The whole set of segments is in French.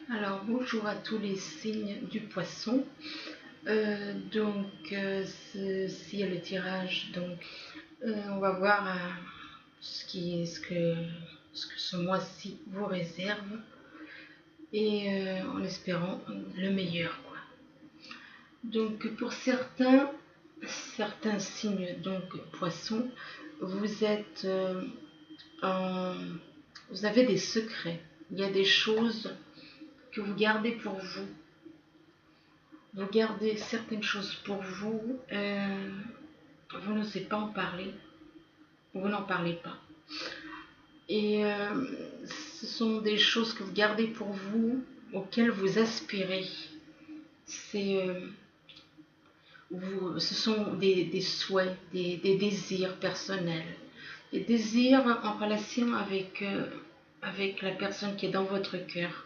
Alors bonjour à tous les signes du poisson. Ceci est le tirage. On va voir ce que ce mois-ci vous réserve en espérant le meilleur, quoi. Donc pour certains signes poisson, vous êtes vous avez des secrets. Il y a des choses que vous gardez pour vous. Vous gardez certaines choses pour vous, vous n'osez pas en parler, vous n'en parlez pas. Ce sont des choses que vous gardez pour vous, auxquelles vous aspirez. Ce sont des souhaits, des désirs personnels, des désirs en relation avec la personne qui est dans votre cœur.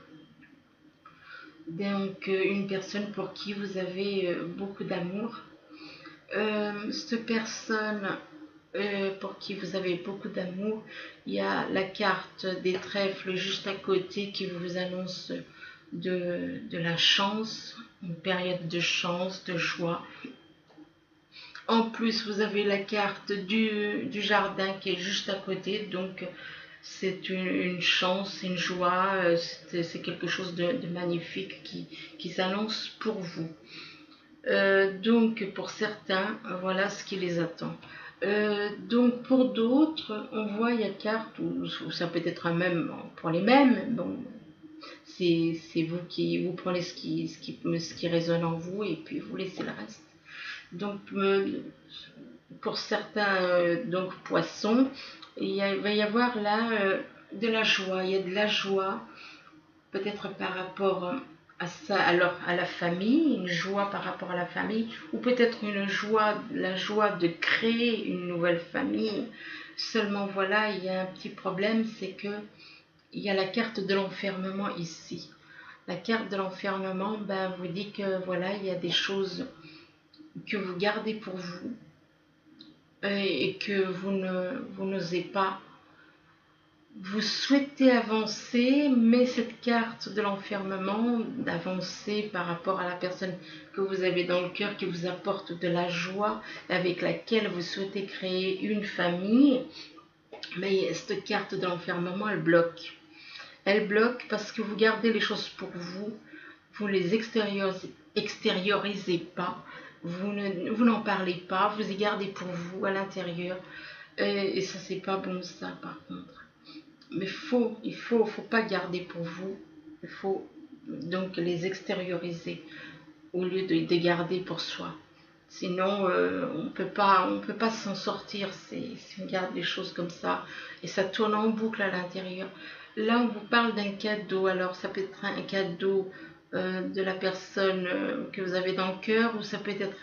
Une personne pour qui vous avez beaucoup d'amour. Cette personne pour qui vous avez beaucoup d'amour, il y a la carte des trèfles juste à côté qui vous annonce de la chance, une période de chance, de joie. En plus, vous avez la carte du jardin qui est juste à côté, donc c'est une chance, une joie, c'est quelque chose de magnifique qui s'annonce pour vous. Pour certains, voilà ce qui les attend. Pour d'autres, on voit il y a cartes où ça peut être même pour les mêmes. Bon, c'est vous qui vous prenez ce qui résonne en vous et puis vous laissez le reste. Pour certains poissons, va y avoir là de la joie. Il y a de la joie, peut-être par rapport à ça, alors à la famille, une joie par rapport à la famille, ou peut-être la joie de créer une nouvelle famille. Seulement voilà, il y a un petit problème, c'est que il y a la carte de l'enfermement ici. La carte de l'enfermement, vous dit que voilà, il y a des choses que vous gardez pour vous et que vous n'osez pas. Vous souhaitez avancer, mais cette carte de l'enfermement, d'avancer par rapport à la personne que vous avez dans le cœur, qui vous apporte de la joie, avec laquelle vous souhaitez créer une famille, mais cette carte de l'enfermement, elle bloque. Elle bloque parce que vous gardez les choses pour vous, vous les extériorisez pas, vous n'en parlez pas, vous les gardez pour vous à l'intérieur. Et ça, c'est pas bon, ça, par contre. Mais il faut pas garder pour vous. Il faut donc les extérioriser au lieu de les garder pour soi. Sinon, on peut pas s'en sortir si on garde les choses comme ça. Et ça tourne en boucle à l'intérieur. Là, on vous parle d'un cadeau. Alors, ça peut être un cadeau de la personne que vous avez dans le cœur, ou ça peut être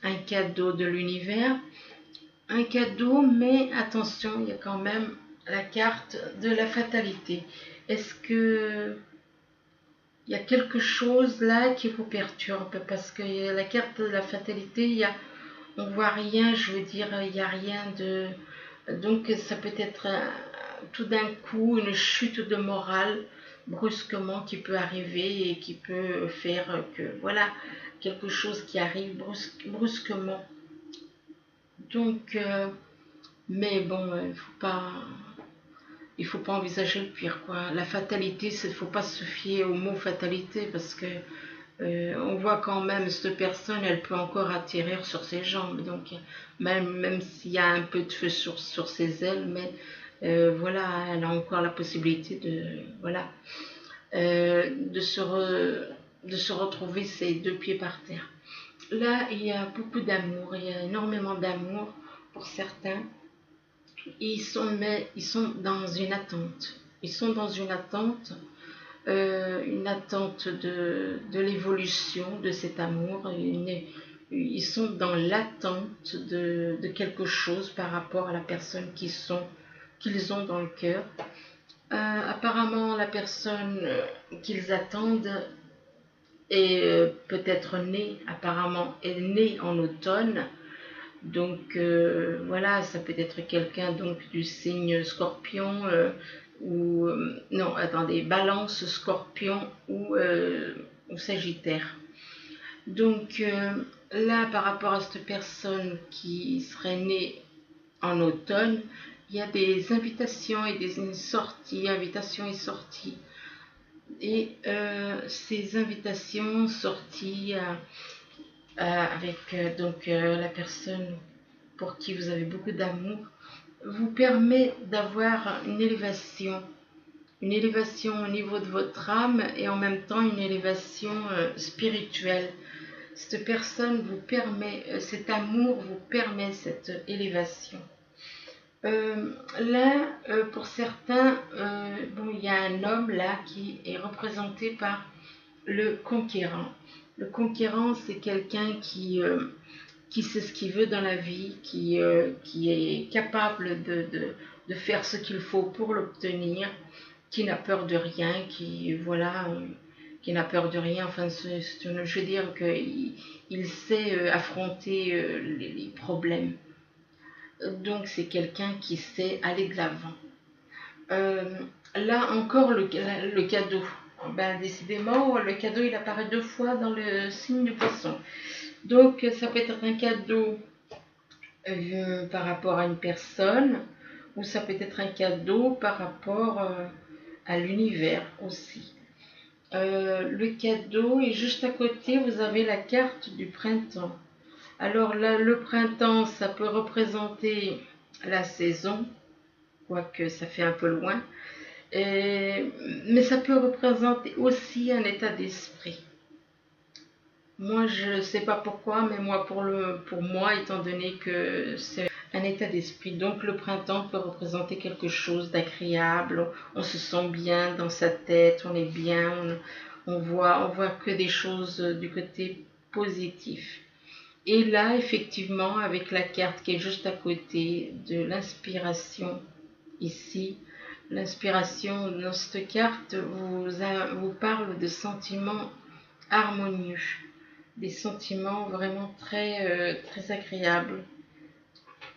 un cadeau de l'univers. Un cadeau, mais attention, il y a quand même la carte de la fatalité. Est-ce que il y a quelque chose là qui vous perturbe? Parce que la carte de la fatalité, on voit rien, je veux dire, il n'y a rien de... Donc ça peut être tout d'un coup une chute de morale brusquement qui peut arriver et qui peut faire que, voilà, quelque chose qui arrive brusquement. Mais bon, il faut pas envisager le pire, quoi. La fatalité, il ne faut pas se fier au mot fatalité, parce que on voit quand même cette personne, elle peut encore atterrir sur ses jambes, donc même s'il y a un peu de feu sur ses ailes, mais voilà, elle a encore la possibilité de se retrouver ses deux pieds par terre. Là, il y a beaucoup d'amour, il y a énormément d'amour pour certains. Ils sont dans une attente. Ils sont dans une attente de l'évolution de cet amour. Ils sont dans l'attente de quelque chose par rapport à la personne qu'ils ont dans le cœur. Apparemment, la personne qu'ils attendent est peut-être née, apparemment, est née en automne. Voilà, ça peut être quelqu'un du signe Scorpion, ou non, attendez, Balance, Scorpion ou Sagittaire. Donc là, par rapport à cette personne qui serait née en automne, il y a des invitations et des sorties, invitations et sorties. Et ces invitations, sorties avec la personne pour qui vous avez beaucoup d'amour, vous permet d'avoir une élévation au niveau de votre âme et en même temps une élévation spirituelle. Cette personne vous permet, cet amour vous permet cette élévation. Pour certains, il y a un homme là qui est représenté par le conquérant. Le conquérant, c'est quelqu'un qui sait ce qu'il veut dans la vie, qui est capable de faire ce qu'il faut pour l'obtenir, qui n'a peur de rien, qui n'a peur de rien. Enfin, je veux dire qu'il sait affronter les problèmes. Donc, c'est quelqu'un qui sait aller de l'avant. Là encore, le cadeau. Ben, décidément, le cadeau, il apparaît 2 fois dans le signe du poisson. Donc, ça peut être un cadeau par rapport à une personne, ou ça peut être un cadeau par rapport à l'univers aussi. Le cadeau est juste à côté, vous avez la carte du printemps. Alors là, le printemps, ça peut représenter la saison, quoique ça fait un peu loin, mais ça peut représenter aussi un état d'esprit. Moi, je ne sais pas pourquoi, mais moi, pour moi, étant donné que c'est un état d'esprit, donc le printemps peut représenter quelque chose d'agréable, on se sent bien dans sa tête, on est bien, on voit que des choses du côté positif. Et là, effectivement, avec la carte qui est juste à côté de l'inspiration, ici, l'inspiration dans cette carte vous parle de sentiments harmonieux, des sentiments vraiment très, très agréables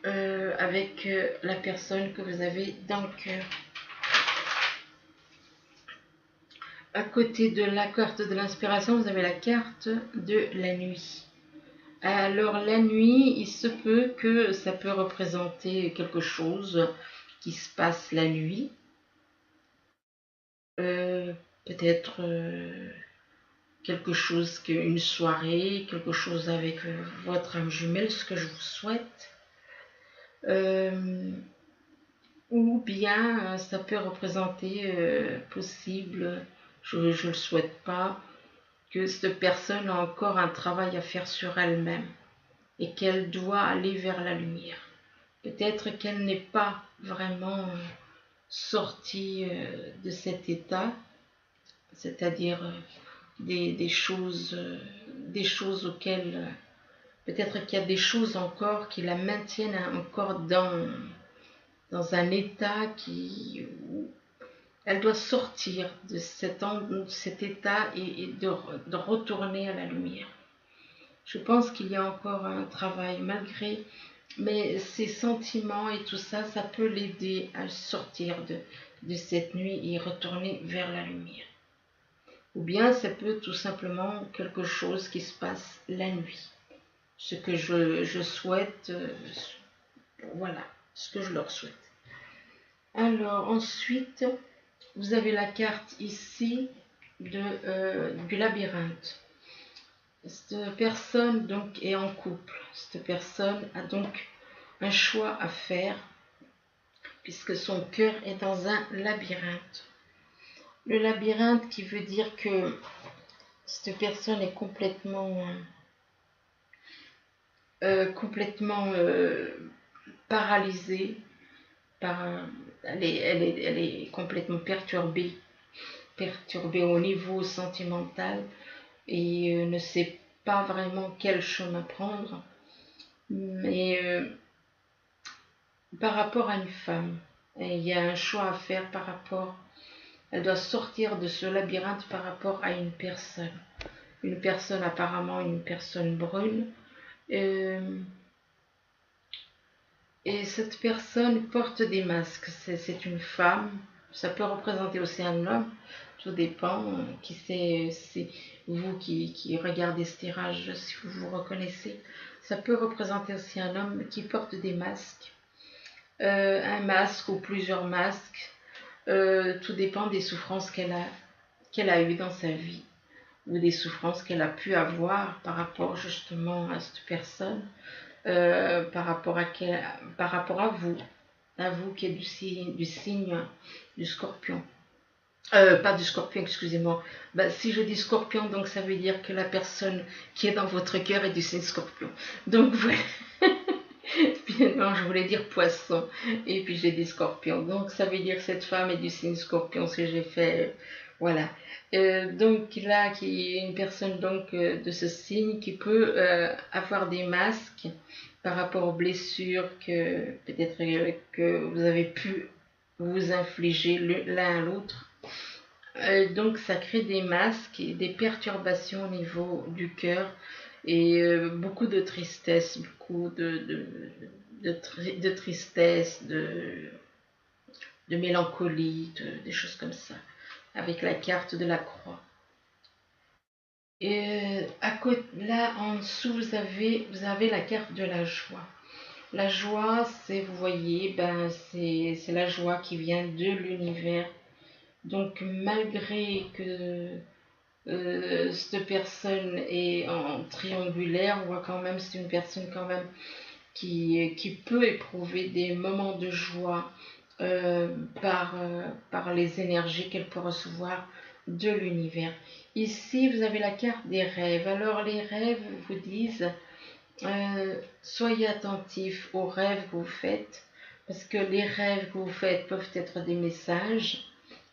avec la personne que vous avez dans le cœur. À côté de la carte de l'inspiration, vous avez la carte de la nuit. Alors la nuit, il se peut que ça peut représenter quelque chose qui se passe la nuit. Peut-être quelque chose, une soirée, quelque chose avec votre âme jumelle, ce que je vous souhaite. Ou bien ça peut représenter possible, je ne le souhaite pas, que cette personne a encore un travail à faire sur elle-même et qu'elle doit aller vers la lumière. Peut-être qu'elle n'est pas vraiment sortie de cet état, c'est-à-dire des choses auxquelles peut-être qu'il y a des choses encore qui la maintiennent encore dans un état où elle doit sortir de cet état et de retourner à la lumière. Je pense qu'il y a encore un travail mais ses sentiments et tout ça, ça peut l'aider à sortir de cette nuit et retourner vers la lumière. Ou bien ça peut tout simplement quelque chose qui se passe la nuit. Ce que je souhaite, voilà, ce que je leur souhaite. Alors ensuite, vous avez la carte ici du labyrinthe. Cette personne donc est en couple. Cette personne a donc un choix à faire puisque son cœur est dans un labyrinthe. Le labyrinthe qui veut dire que cette personne est complètement paralysée, elle est complètement perturbée au niveau sentimental et ne sait pas vraiment quel chemin prendre. Mais par rapport à une femme, il y a un choix à faire par rapport, elle doit sortir de ce labyrinthe par rapport à une personne apparemment une personne brune. Et cette personne porte des masques, c'est une femme, Ça peut représenter aussi un homme, tout dépend. Qui c'est vous qui regardez ce tirage, si vous vous reconnaissez. Ça peut représenter aussi un homme qui porte des masques, un masque ou plusieurs masques. Tout dépend des souffrances qu'elle a eues dans sa vie ou des souffrances qu'elle a pu avoir par rapport justement à cette personne, par rapport à vous qui êtes du signe du scorpion. Pas du scorpion, excusez-moi. Bah, si je dis scorpion, donc ça veut dire que la personne qui est dans votre cœur est du signe scorpion. Donc voilà. Non, je voulais dire poisson, et puis j'ai dit scorpion. Donc ça veut dire que cette femme est du signe scorpion, ce que j'ai fait. Voilà. Donc là, qui est une personne donc de ce signe qui peut avoir des masques par rapport aux blessures que peut-être que vous avez pu vous infliger l'un à l'autre. Donc ça crée des masques et des perturbations au niveau du cœur et beaucoup de tristesse, beaucoup de tristesse, de mélancolie, des choses comme ça, avec la carte de la croix. Et à côté, là en dessous, vous avez la carte de la joie. La joie, c'est, vous voyez, ben, c'est la joie qui vient de l'univers. Donc malgré que cette personne est en triangulaire, on voit quand même c'est une personne quand même qui peut éprouver des moments de joie par les énergies qu'elle peut recevoir de l'univers. Ici, vous avez la carte des rêves. Alors les rêves vous disent soyez attentifs aux rêves que vous faites, parce que les rêves que vous faites peuvent être des messages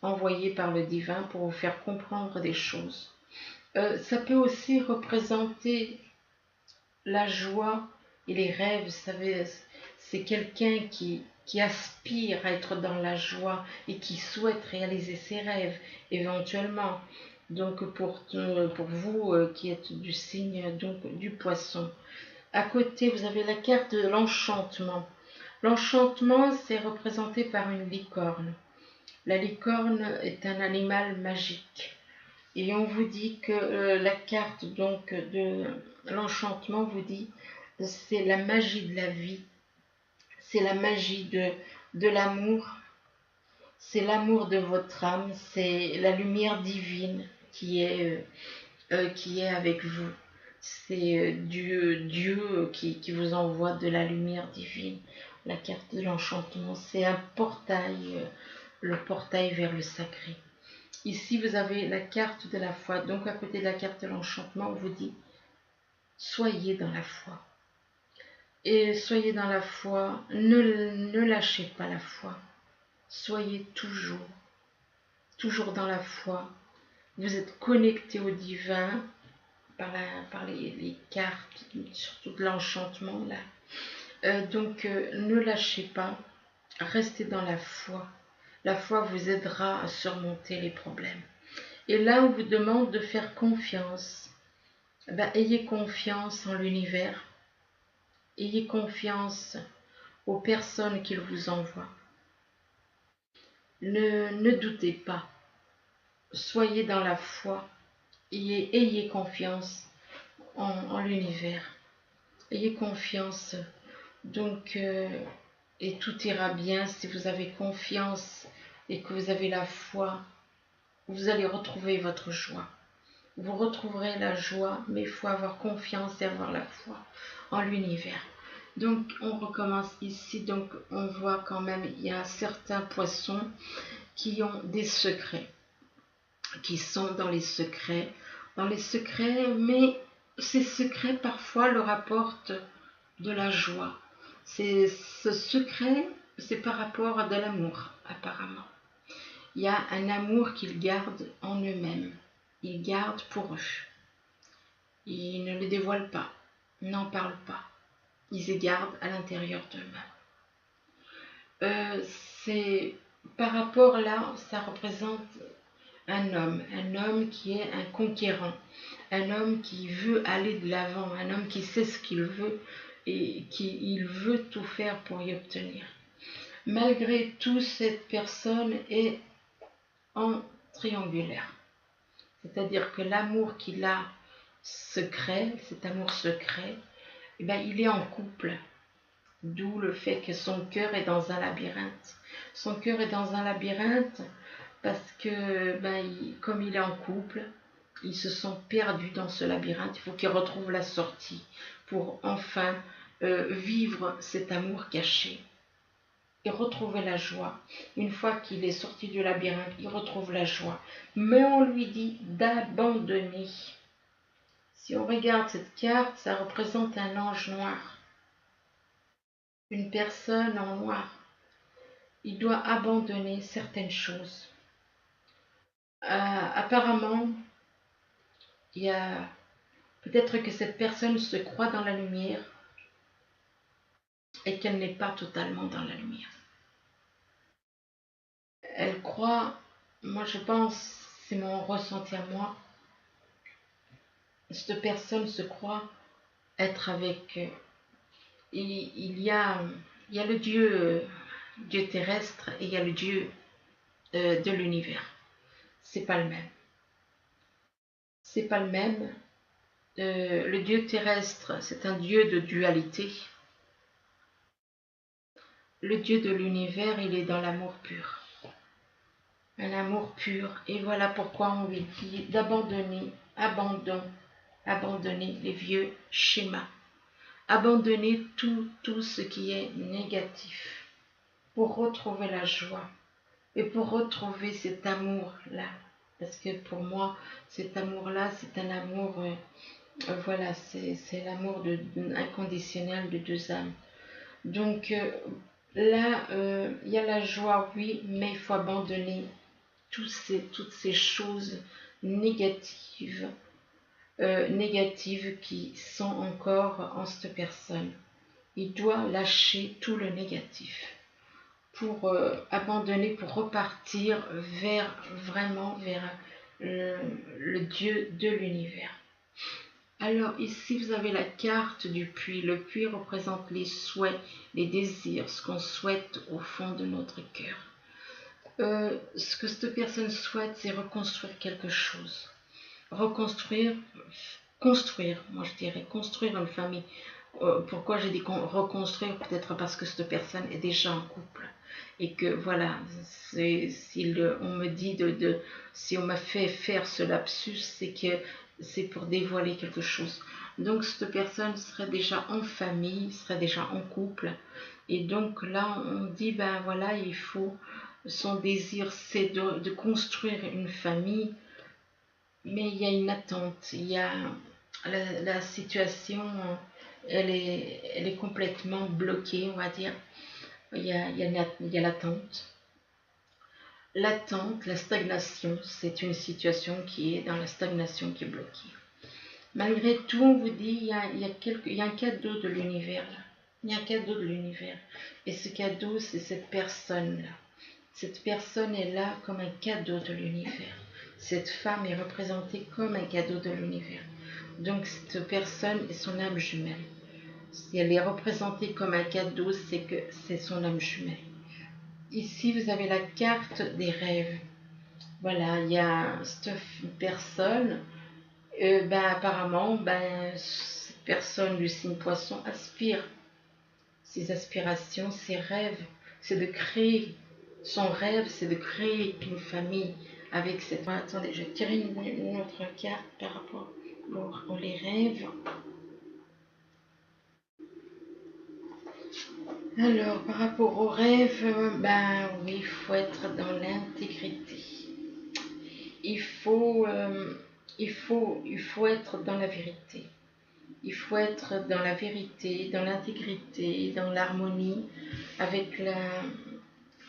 envoyés par le divin pour vous faire comprendre des choses. Ça peut aussi représenter la joie et les rêves. Vous savez, c'est quelqu'un qui aspire à être dans la joie et qui souhaite réaliser ses rêves éventuellement. Donc pour vous qui êtes du signe donc du poisson. À côté, vous avez la carte de l'enchantement. L'enchantement, c'est représenté par une licorne. La licorne est un animal magique. Et on vous dit que la carte donc de l'enchantement vous dit c'est la magie de la vie, c'est la magie de l'amour, c'est l'amour de votre âme, c'est la lumière divine qui est avec vous. C'est Dieu qui vous envoie de la lumière divine. La carte de l'enchantement, c'est un portail, le portail vers le sacré. Ici, vous avez la carte de la foi. Donc, à côté de la carte de l'enchantement, on vous dit soyez dans la foi. Et soyez dans la foi, ne lâchez pas la foi. Soyez toujours dans la foi. Vous êtes connecté au divin par les cartes, surtout de l'enchantement là. Donc, ne lâchez pas, restez dans la foi. La foi vous aidera à surmonter les problèmes. Et là, on vous demande de faire confiance. Ben, ayez confiance en l'univers. Ayez confiance aux personnes qu'il vous envoie. Ne doutez pas. Soyez dans la foi. Ayez confiance en l'univers. Ayez confiance. Donc, et tout ira bien si vous avez confiance et que vous avez la foi. Vous allez retrouver votre joie. Vous retrouverez la joie, mais il faut avoir confiance et avoir la foi en l'univers. Donc, on recommence ici. Donc, on voit quand même, il y a certains poissons qui ont des secrets, qui sont dans les secrets, mais ces secrets parfois leur apportent de la joie. Ce secret, c'est par rapport à de l'amour, apparemment. Il y a un amour qu'ils gardent en eux-mêmes. Ils gardent pour eux. Ils ne le dévoilent pas, n'en parlent pas. Ils les gardent à l'intérieur d'eux-mêmes. C'est par rapport là, ça représente un homme qui est un conquérant, un homme qui veut aller de l'avant, un homme qui sait ce qu'il veut et qui il veut tout faire pour y obtenir. Malgré tout, cette personne est en triangulaire. C'est-à-dire que l'amour qu'il a secret, cet amour secret, eh ben, il est en couple. D'où le fait que son cœur est dans un labyrinthe. Son cœur est dans un labyrinthe parce que, comme il est en couple, ils se sont perdus dans ce labyrinthe. Il faut qu'il retrouve la sortie pour enfin vivre cet amour caché et retrouver la joie. Une fois qu'il est sorti du labyrinthe, il retrouve la joie. Mais on lui dit d'abandonner. Si on regarde cette carte, ça représente un ange noir, une personne en noir. Il doit abandonner certaines choses. Apparemment, il y a peut-être que cette personne se croit dans la lumière et qu'elle n'est pas totalement dans la lumière. Elle croit, moi je pense, c'est mon ressenti à moi, cette personne se croit être avec. Il y a le Dieu terrestre et il y a le Dieu de l'univers. C'est pas le même. C'est pas le même. Le Dieu terrestre, c'est un Dieu de dualité. Le Dieu de l'univers, il est dans l'amour pur. Un amour pur. Et voilà pourquoi on lui dit d'abandonner, abandonner les vieux schémas. Abandonner tout ce qui est négatif pour retrouver la joie et pour retrouver cet amour-là. Parce que pour moi, cet amour-là, c'est un amour, voilà, c'est l'amour inconditionnel de deux âmes. Donc là, il y a la joie, oui, mais il faut abandonner toutes ces choses négatives, qui sont encore en cette personne. Il doit lâcher tout le négatif pour abandonner, pour repartir vers le Dieu de l'univers. Alors ici vous avez la carte du puits. Le puits représente les souhaits, les désirs, ce qu'on souhaite au fond de notre cœur. Ce que cette personne souhaite, c'est reconstruire quelque chose. Construire, moi je dirais construire une famille. Pourquoi j'ai dit reconstruire? Peut-être parce que cette personne est déjà en couple. Et que voilà, on me dit si on m'a fait faire ce lapsus, c'est que c'est pour dévoiler quelque chose. Donc cette personne serait déjà en famille, serait déjà en couple. Et donc là, on dit, ben voilà, il faut, son désir, c'est de construire une famille. Mais il y a une attente, il y a la situation, elle est complètement bloquée, on va dire. Il y a l'attente. L'attente, la stagnation, c'est une situation qui est dans la stagnation, qui est bloquée. Malgré tout, on vous dit, il y a un cadeau de l'univers. Il y a un cadeau de l'univers. Et ce cadeau, c'est cette personne-là. Cette personne est là comme un cadeau de l'univers. Cette femme est représentée comme un cadeau de l'univers. Donc cette personne est son âme jumelle. Si elle est représentée comme un cadeau, c'est que c'est son âme jumelle. Ici, vous avez la carte des rêves. Voilà, il y a cette personne. Apparemment, cette personne du signe poisson aspire. Ses aspirations, ses rêves, c'est de créer. Son rêve, c'est de créer une famille avec cette. Attendez, je vais tirer une autre carte par rapport aux les rêves. Alors, par rapport aux rêves, oui, il faut être dans l'intégrité. Il faut être dans la vérité. Il faut être dans la vérité, dans l'intégrité, dans l'harmonie avec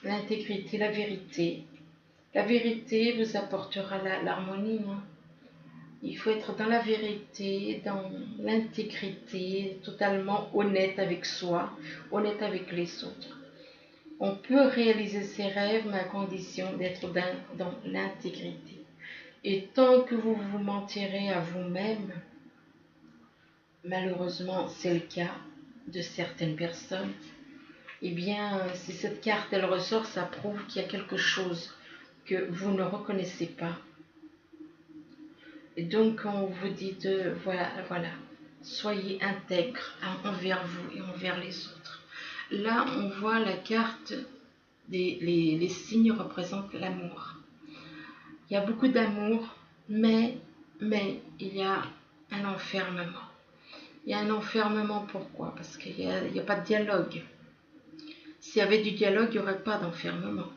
l'intégrité, la vérité. La vérité vous apportera l'harmonie. Il faut être dans la vérité, dans l'intégrité, totalement honnête avec soi, honnête avec les autres. On peut réaliser ses rêves, mais à condition d'être dans l'intégrité. Et tant que vous vous mentirez à vous-même, malheureusement c'est le cas de certaines personnes, eh bien, si cette carte, elle ressort, ça prouve qu'il y a quelque chose que vous ne reconnaissez pas. Et donc, on vous dit voilà, soyez intègre envers vous et envers les autres. Là, on voit la carte, les signes représentent l'amour. Il y a beaucoup d'amour, mais il y a un enfermement. Il y a un enfermement, pourquoi? Parce qu'il n'y a pas de dialogue. S'il y avait du dialogue, il n'y aurait pas d'enfermement.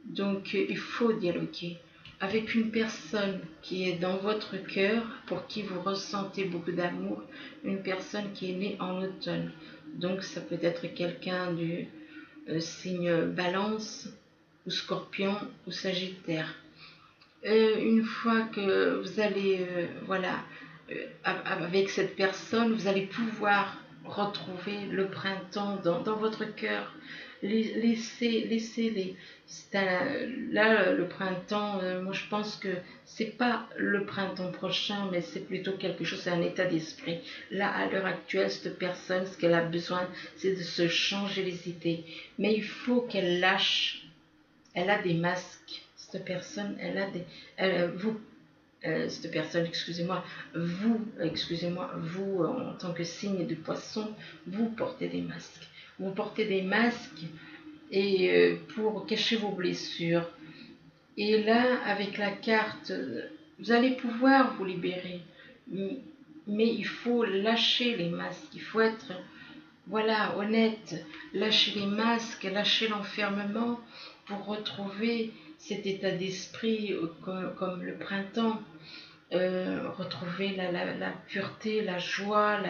Donc, il faut dialoguer avec une personne qui est dans votre cœur, pour qui vous ressentez beaucoup d'amour, une personne qui est née en automne. Donc, ça peut être quelqu'un du signe Balance, ou Scorpion, ou Sagittaire. Une fois que vous allez, avec cette personne, vous allez pouvoir retrouver le printemps dans votre cœur. Laissez-les. Là, le printemps, moi je pense que c'est pas le printemps prochain, mais c'est plutôt quelque chose, c'est un état d'esprit. Là, à l'heure actuelle, cette personne, ce qu'elle a besoin, c'est de se changer les idées. Mais il faut qu'elle lâche. Elle a des masques. Cette personne, elle a des. Cette personne, vous, en tant que signe de poisson, vous portez des masques. Vous portez des masques et pour cacher vos blessures. Et là, avec la carte, vous allez pouvoir vous libérer. Mais il faut lâcher les masques. Il faut être, honnête. Lâcher les masques, lâcher l'enfermement pour retrouver cet état d'esprit comme le printemps. Retrouver la pureté, la joie,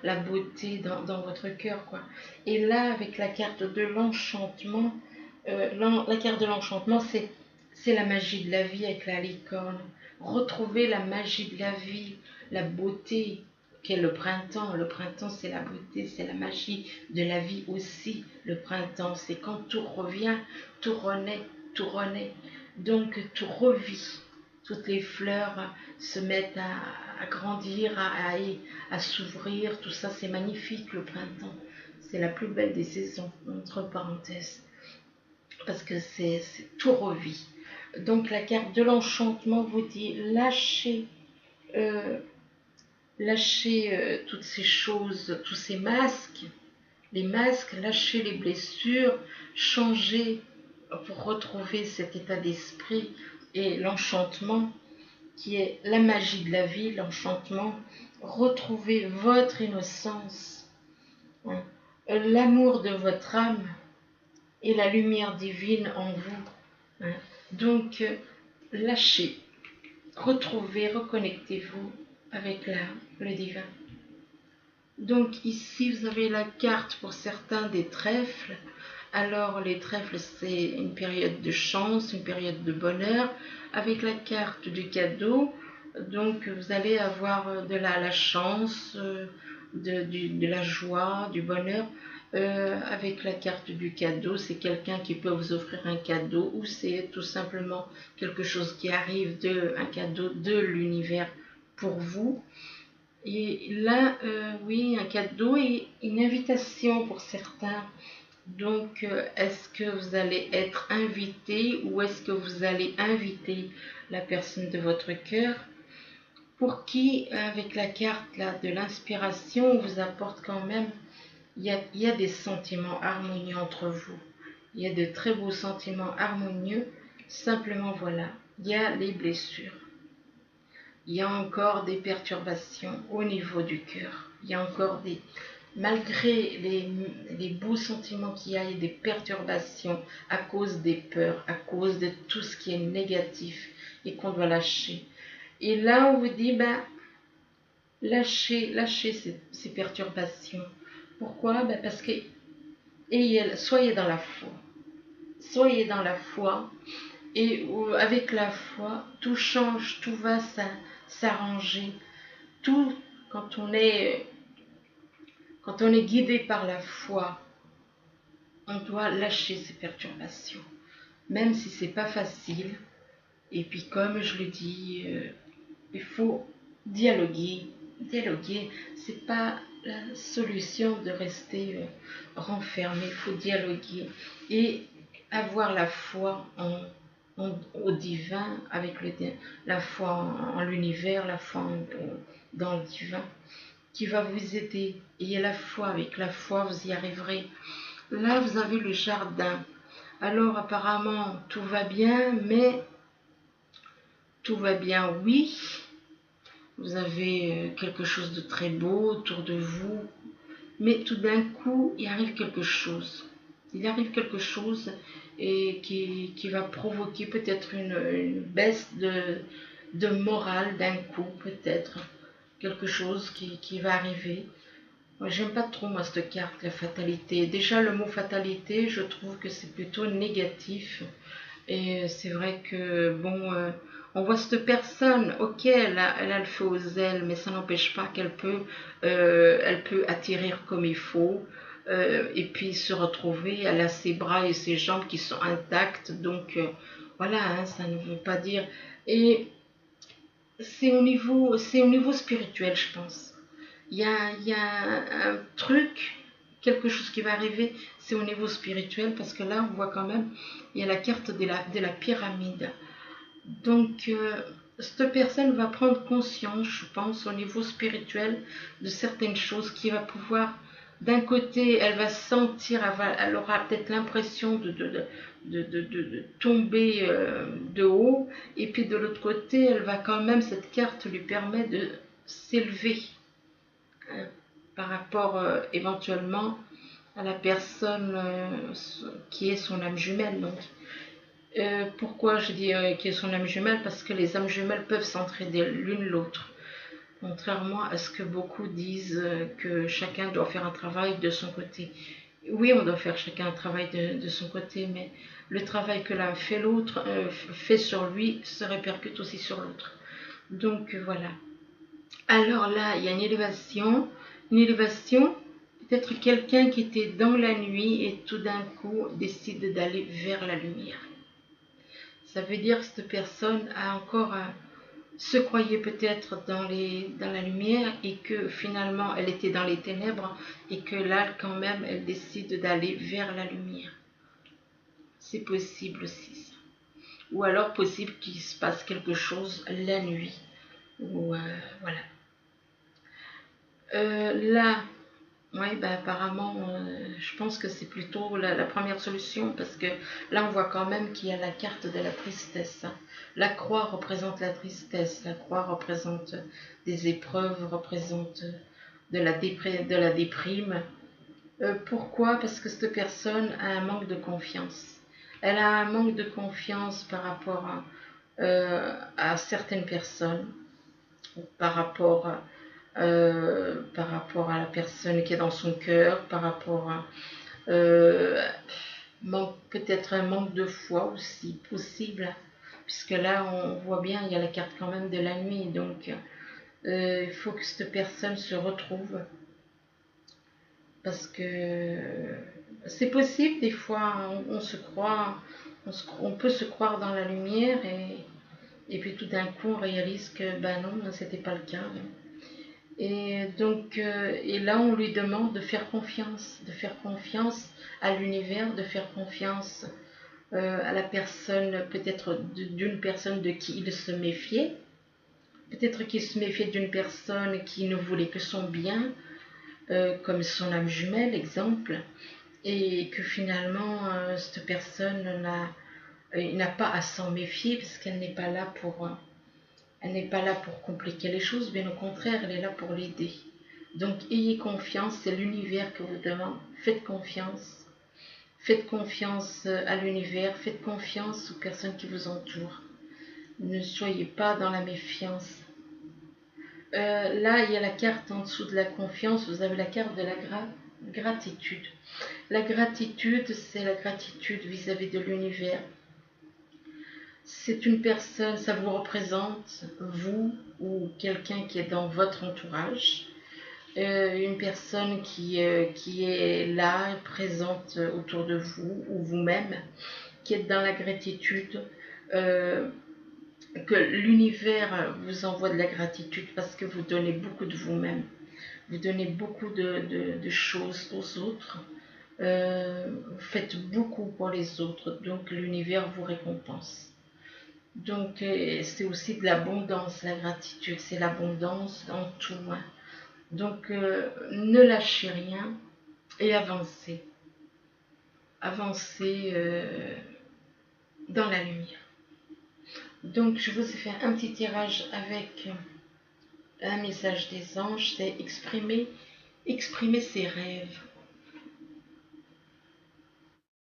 la beauté dans votre cœur, quoi. Et là, avec la carte de l'enchantement, la carte de l'enchantement, c'est la magie de la vie avec la licorne. Retrouver la magie de la vie, la beauté qu'est le printemps. Le printemps, c'est la beauté, c'est la magie de la vie aussi. Le printemps, c'est quand tout revient, tout renaît, tout renaît. Donc, tout revit. Toutes les fleurs se mettent à grandir, à s'ouvrir. Tout ça, c'est magnifique, le printemps. C'est la plus belle des saisons, entre parenthèses. Parce que c'est tout revit. Donc, la carte de l'enchantement vous dit lâchez toutes ces choses, tous ces masques. Les masques, lâchez les blessures, changez pour retrouver cet état d'esprit et l'enchantement qui est la magie de la vie, l'enchantement. Retrouvez votre innocence, hein, l'amour de votre âme et la lumière divine en vous. Hein. Donc, lâchez, retrouvez, reconnectez-vous avec le divin. Donc ici, vous avez la carte pour certains des trèfles. Alors les trèfles, c'est une période de chance, une période de bonheur. Avec la carte du cadeau, donc vous allez avoir de la chance, de la joie, du bonheur. Avec la carte du cadeau, c'est quelqu'un qui peut vous offrir un cadeau, ou c'est tout simplement quelque chose qui arrive, un cadeau de l'univers pour vous. Et là, oui, un cadeau et une invitation pour certains. Donc, est-ce que vous allez être invité ou est-ce que vous allez inviter la personne de votre cœur, pour qui, avec la carte là, de l'inspiration, on vous apporte quand même, il y a des sentiments harmonieux entre vous. Il y a de très beaux sentiments harmonieux. Simplement, voilà, il y a les blessures. Il y a encore des perturbations au niveau du cœur. Il y a encore malgré les beaux sentiments qu'il y a, il y a des perturbations à cause des peurs, à cause de tout ce qui est négatif et qu'on doit lâcher. Et là, on vous dit, lâchez ces perturbations. Pourquoi? Parce que soyez dans la foi. Soyez dans la foi. Et avec la foi, tout change, tout va s'arranger. Tout, quand on est guidé par la foi, on doit lâcher ces perturbations, même si c'est pas facile. Et puis, comme je le dis, il faut dialoguer. C'est pas la solution de rester renfermé. Il faut dialoguer et avoir la foi au divin, avec la foi en l'univers, la foi dans le divin, qui va vous aider. Ayez la foi, avec la foi vous y arriverez. Là vous avez le jardin. Alors apparemment tout va bien, mais tout va bien, oui. Vous avez quelque chose de très beau autour de vous, mais tout d'un coup, il arrive quelque chose. Il arrive quelque chose et qui va provoquer peut-être une baisse de morale d'un coup, peut-être. Quelque chose qui va arriver. Moi, j'aime pas trop, moi, cette carte, la fatalité. Déjà, le mot fatalité, je trouve que c'est plutôt négatif. Et c'est vrai que, bon, on voit cette personne, ok, elle a le feu aux ailes, mais ça n'empêche pas elle peut attirer comme il faut, et puis se retrouver, elle a ses bras et ses jambes qui sont intactes, donc voilà, hein, ça ne veut pas dire. Et c'est au niveau spirituel, je pense. Il y a un truc, quelque chose qui va arriver, c'est au niveau spirituel, parce que là, on voit quand même, il y a la carte de la pyramide. Donc, cette personne va prendre conscience, je pense, au niveau spirituel, de certaines choses qui va pouvoir, d'un côté, elle va sentir, elle aura peut-être l'impression de tomber de haut, et puis de l'autre côté, elle va quand même, cette carte lui permet de s'élever par rapport éventuellement à la personne qui est son âme jumelle. Donc, pourquoi je dis qui est son âme jumelle? Parce que les âmes jumelles peuvent s'entraider l'une l'autre. Contrairement à ce que beaucoup disent que chacun doit faire un travail de son côté. Oui, on doit faire chacun un travail de son côté, mais le travail que l'un fait, l'autre fait sur lui se répercute aussi sur l'autre. Donc voilà. Alors là, il y a une élévation, peut-être quelqu'un qui était dans la nuit et tout d'un coup décide d'aller vers la lumière. Ça veut dire que cette personne a encore se croyait peut-être dans la lumière et que finalement elle était dans les ténèbres et que là quand même elle décide d'aller vers la lumière. C'est possible aussi ça. Ou alors possible qu'il se passe quelque chose la nuit. Ou voilà. Là, oui, ben apparemment, je pense que c'est plutôt la première solution parce que là, on voit quand même qu'il y a la carte de la tristesse. Hein. La croix représente la tristesse, la croix représente des épreuves, représente de la déprime. Pourquoi? Parce que cette personne a un manque de confiance. Elle a un manque de confiance par rapport à certaines personnes, par rapport à la personne qui est dans son cœur, par rapport à peut-être un manque de foi aussi possible, puisque là on voit bien il y a la carte quand même de la nuit, donc il faut que cette personne se retrouve, parce que c'est possible des fois, on se croit, on peut se croire dans la lumière et puis tout d'un coup on réalise que ben non, c'était pas le cas. Et donc, et là, on lui demande de faire confiance à l'univers, de faire confiance à la personne, peut-être d'une personne de qui il se méfiait. Peut-être qu'il se méfiait d'une personne qui ne voulait que son bien, comme son âme jumelle, exemple, et que finalement, cette personne n'a pas à s'en méfier parce qu'elle n'est pas là pour... elle n'est pas là pour compliquer les choses, bien au contraire, elle est là pour l'aider. Donc ayez confiance, c'est l'univers que vous demande. Faites confiance. Faites confiance à l'univers, faites confiance aux personnes qui vous entourent. Ne soyez pas dans la méfiance. Là, il y a la carte en dessous de la confiance, vous avez la carte de la gratitude. La gratitude, c'est la gratitude vis-à-vis de l'univers. C'est une personne, ça vous représente, vous ou quelqu'un qui est dans votre entourage, une personne qui est là, présente autour de vous, ou vous-même, qui est dans la gratitude, que l'univers vous envoie de la gratitude parce que vous donnez beaucoup de vous-même. vous donnez beaucoup de choses aux autres, vous faites beaucoup pour les autres, donc l'univers vous récompense. Donc c'est aussi de l'abondance, la gratitude, c'est l'abondance en tout. Hein. Donc ne lâchez rien et avancez. Avancez dans la lumière. Donc je vous ai fait un petit tirage avec un message des anges, c'est exprimer ses rêves.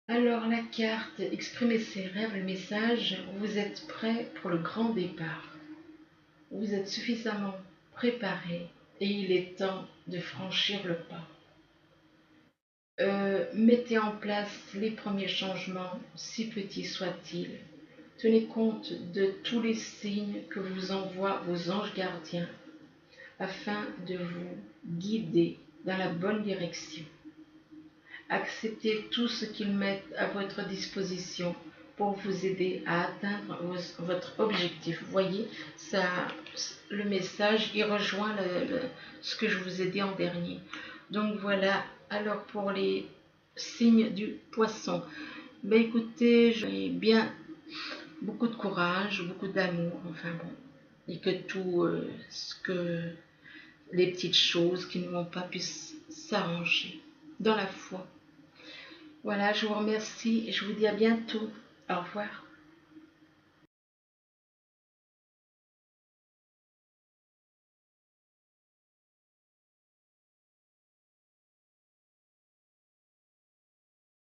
Alors la carte, exprimer ses rêves, le message, vous êtes prêt pour le grand départ. Vous êtes suffisamment préparé et il est temps de franchir le pas. Mettez en place les premiers changements, si petits soient-ils. Tenez compte de tous les signes que vous envoient vos anges gardiens afin de vous guider dans la bonne direction. Acceptez tout ce qu'ils mettent à votre disposition pour vous aider à atteindre votre objectif. Vous voyez, ça, le message, il rejoint ce que je vous ai dit en dernier. Donc voilà, alors pour les signes du poisson, ben écoutez, j'ai bien beaucoup de courage, beaucoup d'amour, enfin bon, et que tout ce que les petites choses qui ne vont pas puissent s'arranger dans la foi. Voilà, je vous remercie et je vous dis à bientôt. Au revoir.